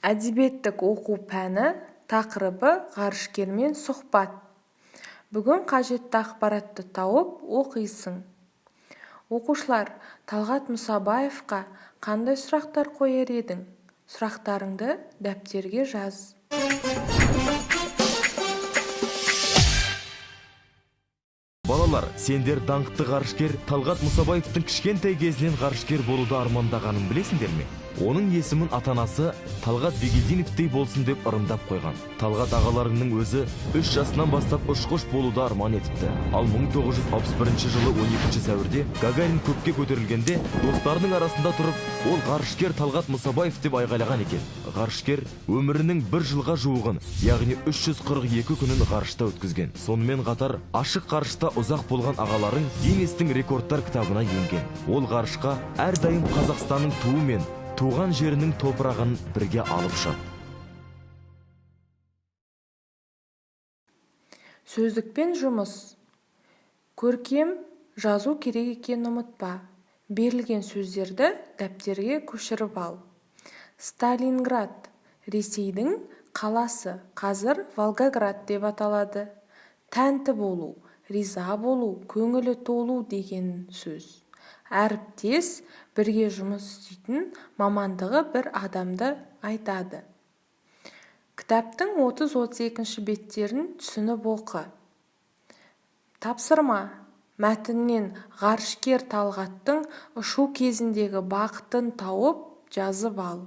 Әдебиеттік оқу пәні, тақырыбы ғарышкермен сұхбат. Бүгін қажетті ақпаратты тауып оқисың. Оқушылар, Талғат Мұсабаевқа қандай сұрақтар қояр едің? Сұрақтарыңды дәптерге жаз. Балалар, сендер даңқты ғарышкер Талғат Мұсабаевтың кішкентай кезінен ғарышкер болуды армандағанын білесіңдер ме? Оның есімін атанасы Талғат Бегелдиновтей болсын деп ырымдап қойған. Талғат ағаларының өзі 3 жасынан бастап ұшқыш болуды арман етіпті. Ал 1961 жылы 12 сәуірде Гагарин көкке көтерілгенде достарының арасында тұрып, ол ғарышкер Талғат Мұсабаев деп айғайлаған екен. Ғарышкер өмірінің 1 жылға жуығын, яғни 342 күнін ғарышта өткізген. Сонымен қатар ашық ғарышта ұзақ болған ағаларың Гиннестің рекордтар кітабына енген. Ол ғарышқа әрдайым Қазақстанның туы мен туған жерінің топырағын бірге алып шығады. Сөздікпен жұмыс. Көркем жазу керек екенін ұмытпа. Берілген сөздерді дәптерге көшіріп ал. Сталинград, Ресейдің қаласы, қазір Волгоград деп аталады. Тәнті болу, риза болу, көңілі толу деген сөз. Әріптес, бірге жұмыс істейтін мамандығы бір адамды айтады. Кітаптың 30-32 беттерін түсініп оқы. Тапсырма. Мәтіннен ғарышкер Талғаттың ұшу кезіндегі бақытын тауып жазып ал.